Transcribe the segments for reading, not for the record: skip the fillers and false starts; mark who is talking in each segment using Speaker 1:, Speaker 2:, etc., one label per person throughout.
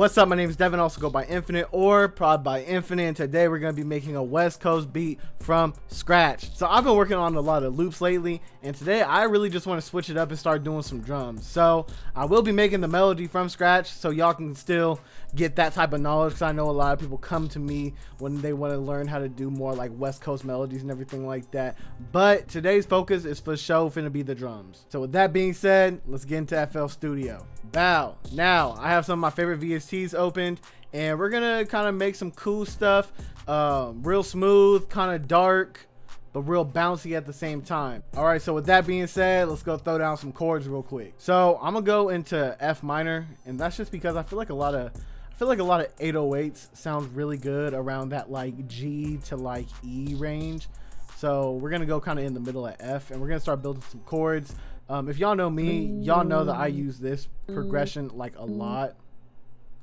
Speaker 1: What's up? My name is Devin, also go by Infinite or Prod by Infinite, and today we're going to be making a West Coast beat from scratch. So I've been working on a lot of loops lately, and today I really just want to switch it up and start doing some drums. So I will be making the melody from scratch so y'all can still get that type of knowledge, because I know a lot of people come to me when they want to learn how to do more like West Coast melodies and everything like that. But today's focus is for sure finna be the drums. So with that being said, let's get into FL Studio. Bow. Now I have some of my favorite VSTs opened, and we're gonna kind of make some cool stuff, real smooth, kind of dark, but real bouncy at the same time. All right, so with that being said, let's go throw down some chords real quick. So I'm gonna go into F minor, and that's just because I feel like a lot of 808s sound really good around that like G to like E range. So we're gonna go kind of in the middle at F, and we're gonna start building some chords. If y'all know me, y'all know that I use this progression like a lot.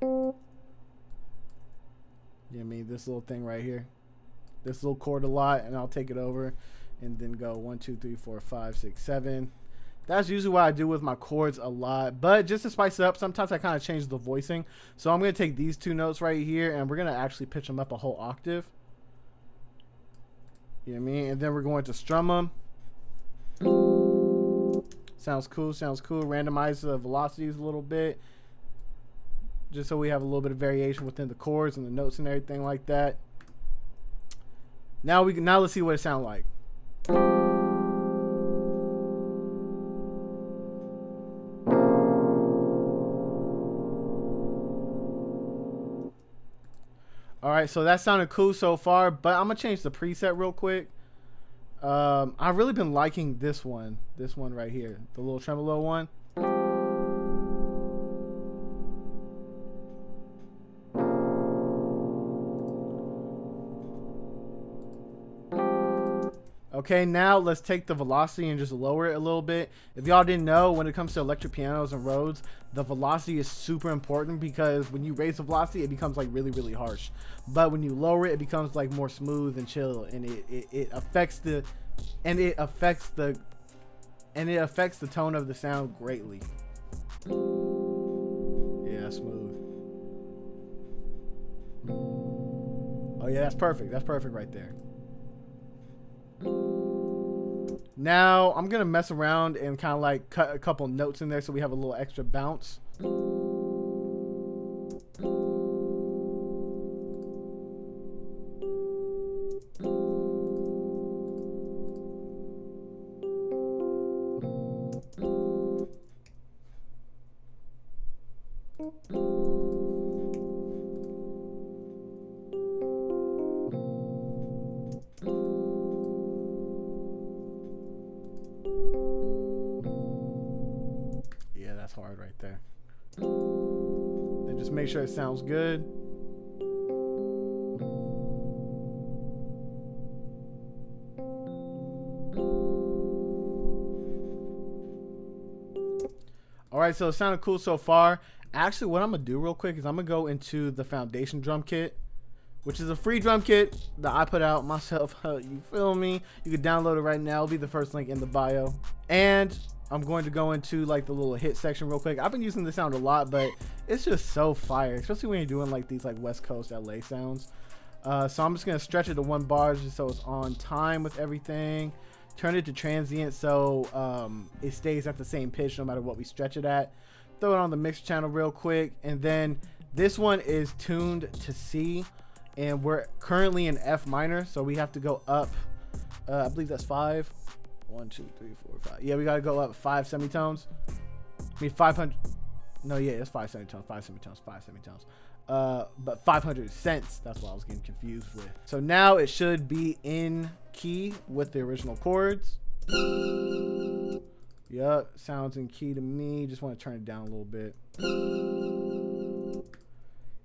Speaker 1: You know what I mean? This little thing right here, this little chord a lot, and I'll take it over and then go 1, 2, 3, 4, 5, 6, 7. That's usually what I do with my chords a lot, but just to spice it up, sometimes I kind of change the voicing. So I'm going to take these two notes right here, and we're going to actually pitch them up a whole octave. You know what I mean? And then we're going to strum them. Sounds cool, sounds cool. Randomize the velocities a little bit, just so we have a little bit of variation within the chords and the notes and everything like that. Now let's see what it sounds like. All right, so that sounded cool so far, but I'm gonna change the preset real quick. I've really been liking this one right here, the little tremolo one. Okay, now let's take the velocity and just lower it a little bit. If y'all didn't know, when it comes to electric pianos and Rhodes, the velocity is super important, because when you raise the velocity, it becomes like really, really harsh. But when you lower it, it becomes like more smooth and chill, and it affects the tone of the sound greatly. Yeah, smooth. Oh yeah, that's perfect. That's perfect right there. Now I'm gonna mess around and kind of like cut a couple notes in there so we have a little extra bounce. Yeah, that's hard right there. Then just make sure it sounds good. All right, so it sounded cool so far. Actually, what I'm gonna do real quick is I'm gonna go into the foundation drum kit, which is a free drum kit that I put out myself. You feel me? You can download it right now. It'll be the first link in the bio. And I'm going to go into like the little hit section real quick. I've been using this sound a lot, but it's just so fire, especially when you're doing like these like West Coast LA sounds. So I'm just gonna stretch it to 1 bar just so it's on time with everything. Turn it to transient so it stays at the same pitch no matter what we stretch it at. Throw it on the mix channel real quick, and then this one is tuned to C, and we're currently in F minor, so we have to go up. I believe that's 5. 1, 2, 3, 4, 5. Yeah, we gotta go up 5 semitones. I mean 500. No, yeah, it's 5 semitones. 5 semitones. 5 semitones. But 500 cents. That's what I was getting confused with. So now it should be in key with the original chords. Yup, sounds in key to me. Just want to turn it down a little bit.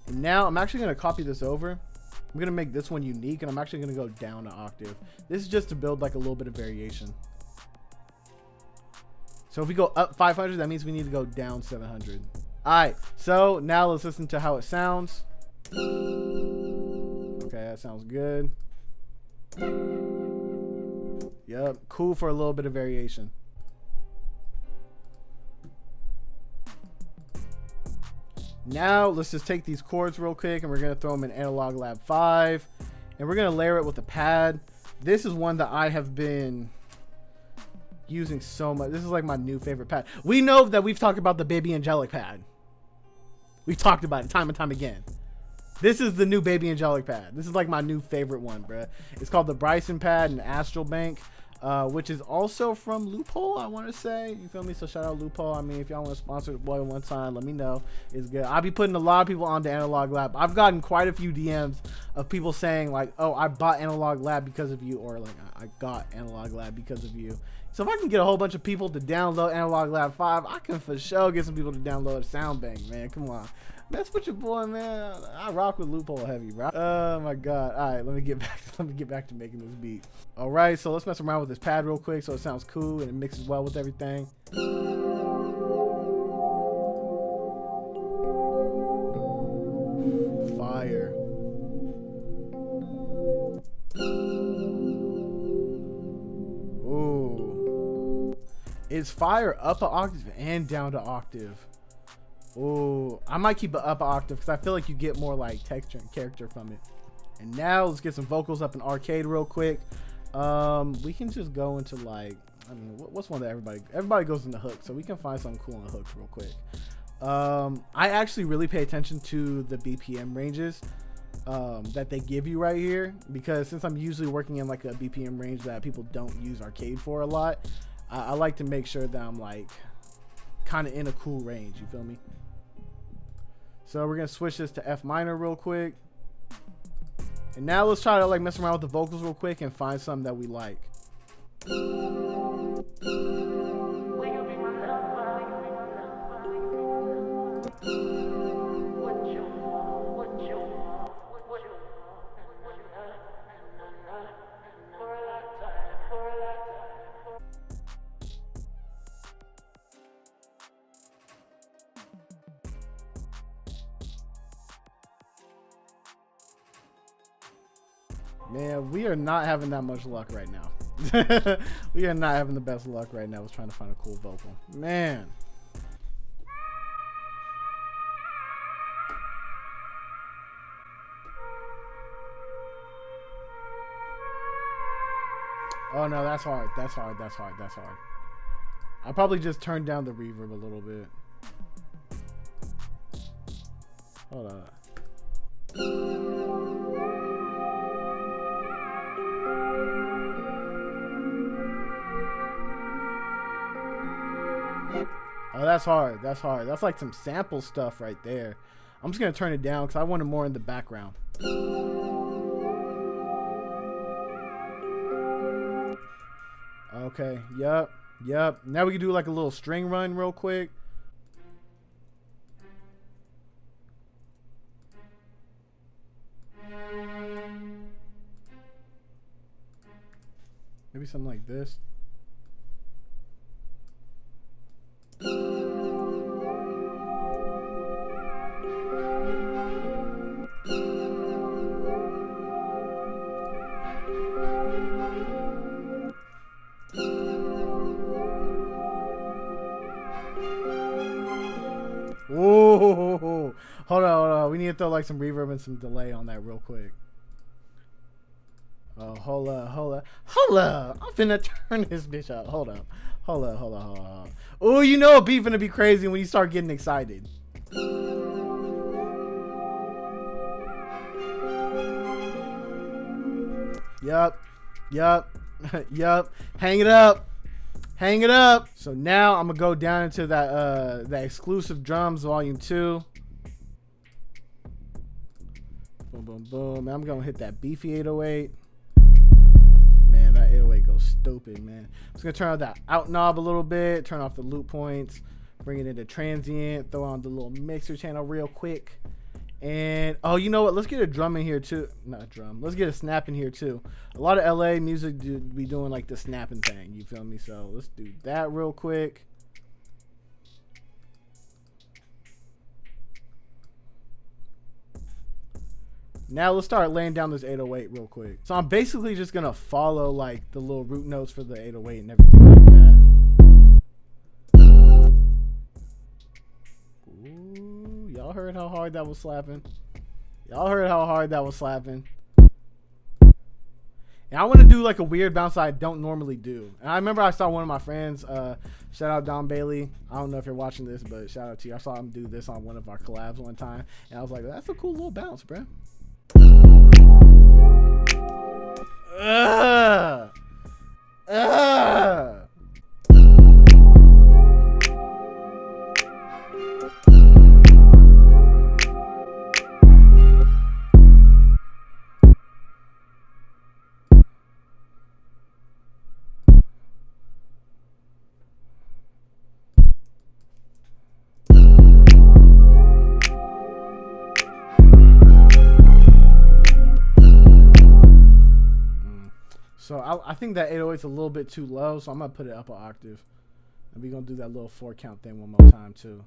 Speaker 1: And now I'm actually gonna copy this over. I'm gonna make this one unique, and I'm actually gonna go down an octave. This is just to build like a little bit of variation. So if we go up 500, that means we need to go down 700. All right, so now let's listen to how it sounds. Okay, that sounds good. Yep, cool for a little bit of variation. Now let's just take these chords real quick and we're gonna throw them in Analog Lab 5 and we're gonna layer it with a pad. This is one that I have been using so much. This is like my new favorite pad. We know that we've talked about the Baby Angelic pad. We've talked about it time and time again. This is the new Baby Angelic pad. This is like my new favorite one, bruh. It's called the Bryson pad and Astral Bank, which is also from Loophole, I want to say. You feel me? So shout out Loophole. I mean, if y'all want to sponsor the boy one time, let me know. It's good. I'll be putting a lot of people on the Analog Lab. I've gotten quite a few DMs of people saying like, oh, I bought Analog Lab because of you, or like, I got Analog Lab because of you. So if I can get a whole bunch of people to download Analog Lab 5, I can for sure get some people to download Sound Bank, man. Come on. Mess with your boy, man. I rock with Loophole heavy, bro. Oh my god. All right, let me get back to making this beat. All right, so let's mess around with this pad real quick so it sounds cool and it mixes well with everything. Fire. Ooh. It's fire up an octave and down to octave. Oh, I might keep it up an octave because I feel like you get more like texture and character from it. And now let's get some vocals up in Arcade real quick. We can just go into like, I mean, what's one that everybody goes in the hook, so we can find something cool in the hooks real quick. I actually really pay attention to the BPM ranges that they give you right here, because since I'm usually working in like a BPM range that people don't use Arcade for a lot, I like to make sure that I'm like kind of in a cool range, you feel me? So we're gonna switch this to F minor real quick. And now let's try to like mess around with the vocals real quick and find something that we like. Man, we are not having that much luck right now. We are not having the best luck right now with trying to find a cool vocal. Man. Oh no, that's hard. That's hard. That's hard. That's hard. I probably just turned down the reverb a little bit. Hold on. Oh, that's hard. That's hard. That's like some sample stuff right there. I'm just going to turn it down because I want it more in the background. Okay. Yep. Yep. Now we can do like a little string run real quick. Maybe something like this. Whoa, hold on. We need to throw like some reverb and some delay on that real quick. Oh, hold up. I'm finna turn this bitch up. Hold up. Oh, you know a beat finna be crazy when you start getting excited. Yup. Hang it up. So now I'm gonna go down into that exclusive drums volume 2. Boom. I'm gonna hit that beefy 808. Man, that 808 goes stupid, man. I'm just gonna turn on that out knob a little bit, turn off the loop points, bring it into transient, throw on the little mixer channel real quick. And oh, you know what? Let's get a drum in here too. Not a drum. Let's get a snap in here too. A lot of LA music be doing like the snapping thing. You feel me? So let's do that real quick. Now let's start laying down this 808 real quick. So I'm basically just gonna follow like the little root notes for the 808 and everything like that. Ooh, y'all Y'all heard how hard that was slapping. Y'all heard how hard that was slapping. And I want to do like a weird bounce I don't normally do. And I remember I saw one of my friends, shout out Don Bailey. I don't know if you're watching this, but shout out to you. I saw him do this on one of our collabs one time. And I was like, that's a cool little bounce, bro. So I think that 808 is a little bit too low, so I'm going to put it up an octave. And we're going to do that little 4 count thing one more time, too.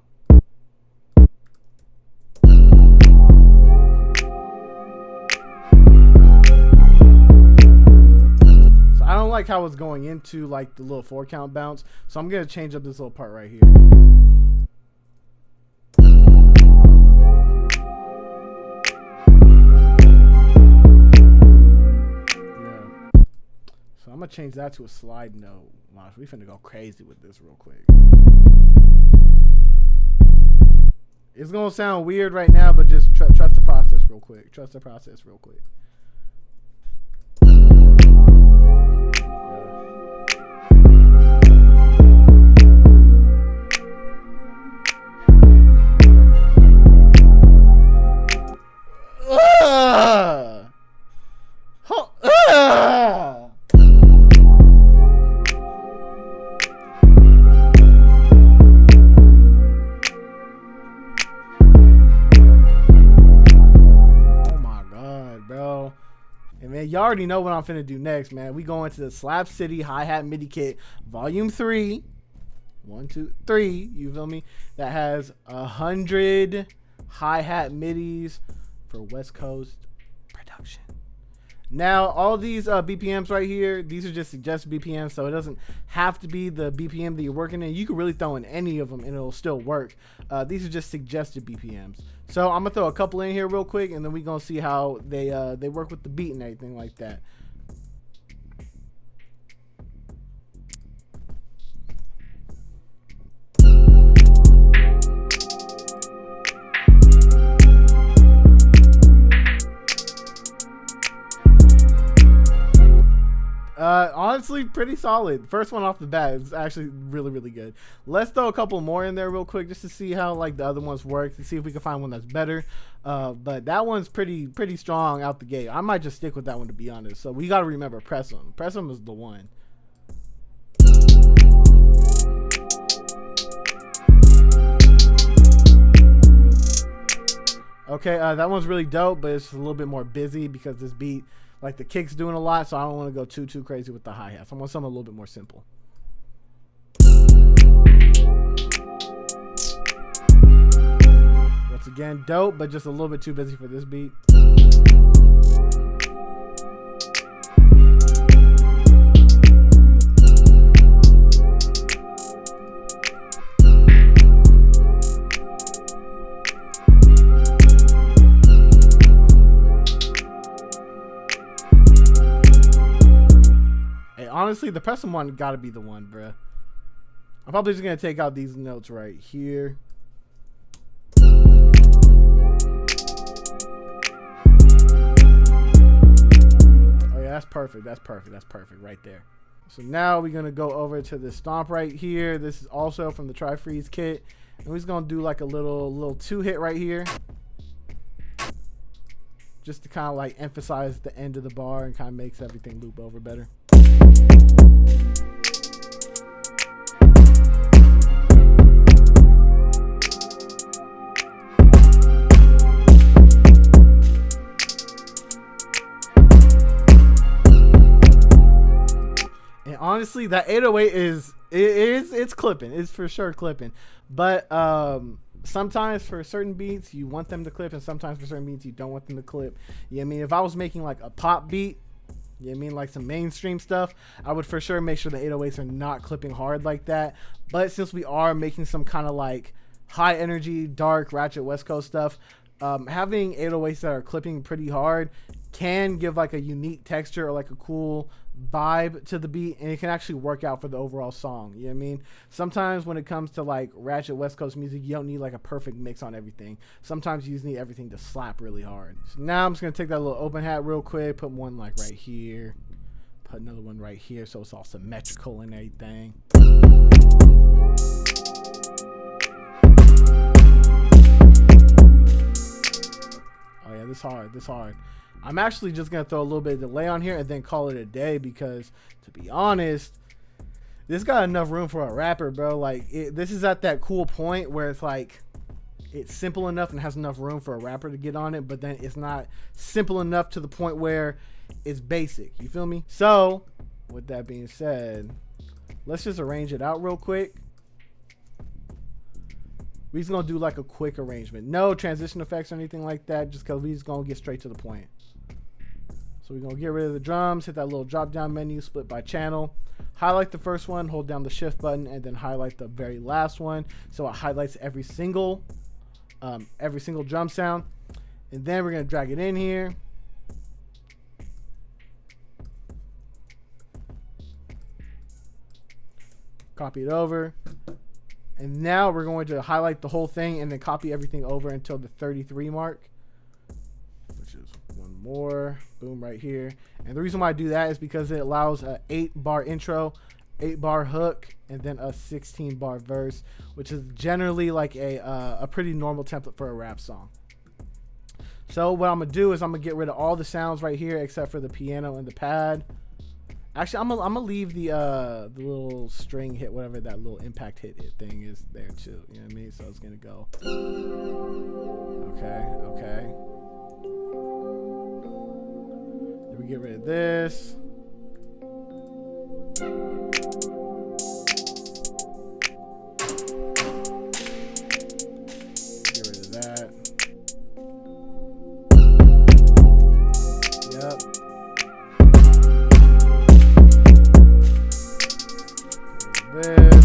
Speaker 1: So I don't like how it's going into like the little 4 count bounce, so I'm going to change up this little part right here. I'm gonna change that to a slide note. Watch, we finna go crazy with this real quick. It's gonna sound weird right now, but just trust the process real quick. Trust the process real quick. Y'all already know what I'm finna do next, man. We going to the Slap City Hi-Hat MIDI Kit Volume 3. 1, 2, 3. You feel me? That has 100 hi-hat midis for West Coast production. Now, all these BPMs right here, these are just suggested BPMs, so it doesn't have to be the BPM that you're working in. You can really throw in any of them and it'll still work. These are just suggested BPMs. So I'm gonna throw a couple in here real quick, and then we're gonna see how they work with the beat and everything like that. Honestly, pretty solid. First one off the bat is actually really, really good. Let's throw a couple more in there real quick just to see how like the other ones work, to see if we can find one that's better. But that one's pretty strong out the gate. I might just stick with that one, to be honest. So we got to remember Press 'em. Press 'em is the one. Okay, that one's really dope, but it's a little bit more busy because this beat, like the kick's doing a lot, so I don't want to go too crazy with the hi-hats. I want something a little bit more simple. Once again, dope, but just a little bit too busy for this beat. Honestly, the Press 'em one gotta be the one, bruh. I'm probably just gonna take out these notes right here. Oh yeah, that's perfect. That's perfect. That's perfect right there. So now we're gonna go over to the stomp right here. This is also from the Try Freeze kit, and we're just gonna do like a little 2-hit right here, just to kind of like emphasize the end of the bar and kind of makes everything loop over better. And honestly, that 808 it's clipping. It's for sure clipping. But sometimes for certain beats you want them to clip, and sometimes for certain beats you don't want them to clip. You know what I mean? If I was making like a pop beat, you know what I mean, like some mainstream stuff, I would for sure make sure the 808s are not clipping hard like that. But since we are making some kind of like high energy, dark, ratchet West Coast stuff, having 808s that are clipping pretty hard can give like a unique texture or like a cool vibe to the beat, and it can actually work out for the overall song. You know what I mean? Sometimes when it comes to like ratchet West Coast music, you don't need like a perfect mix on everything. Sometimes you just need everything to slap really hard. So now I'm just gonna take that little open hat real quick, put one like right here, put another one right here, so it's all symmetrical and everything. Oh yeah, this hard. I'm actually just gonna throw a little bit of delay on here and then call it a day, because to be honest, this got enough room for a rapper, bro. Like this is at that cool point where it's like it's simple enough and has enough room for a rapper to get on it, but then it's not simple enough to the point where it's basic. You feel me? So with that being said, let's just arrange it out real quick. We're just gonna do like a quick arrangement, no transition effects or anything like that, just because we just gonna get straight to the point. So we're gonna get rid of the drums, hit that little drop down menu, split by channel, highlight the first one, hold down the shift button, and then highlight the very last one, so it highlights every single drum sound. And then we're gonna drag it in here, copy it over, and now we're going to highlight the whole thing and then copy everything over until the 33 mark, which is one more, boom, right here. And the reason why I do that is because it allows a 8-bar intro, 8-bar hook, and then a 16-bar verse, which is generally like a pretty normal template for a rap song. So what I'm gonna do is I'm gonna get rid of all the sounds right here except for the piano and the pad. Actually, I'm gonna leave the little string hit, whatever that little impact hit thing is there too. You know what I mean? So it's gonna go. Okay. Then we get rid of this. Get rid of that. Yep. This.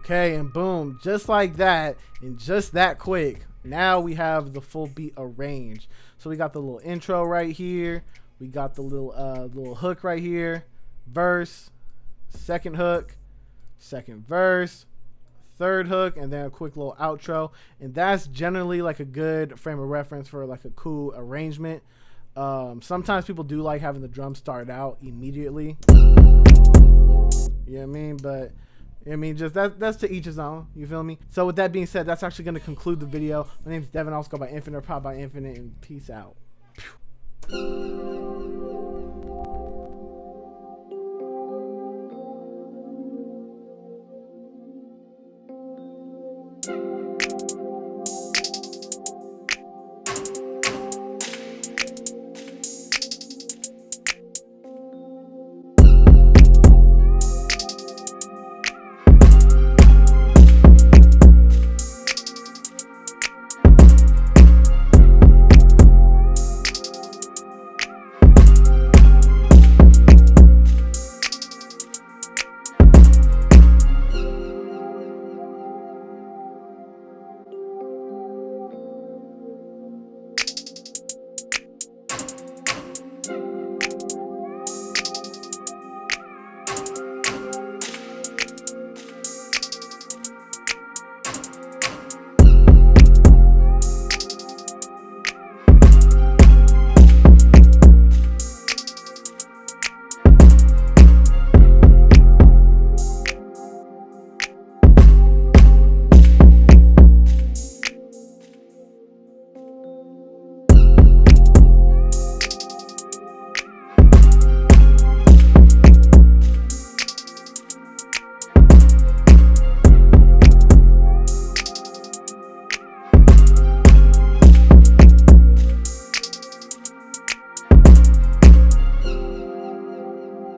Speaker 1: Okay, and boom, just like that, and just that quick, now we have the full beat arranged. So we got the little intro right here, we got the little hook right here, verse, second hook, second verse, third hook, and then a quick little outro. And that's generally like a good frame of reference for like a cool arrangement. Sometimes people do like having the drums start out immediately. You know what I mean? But I mean, just that's to each his own. You feel me? So with that being said, that's actually going to conclude the video. My name is Devin. I also go by Infinite, or Powered by Infinite, and peace out.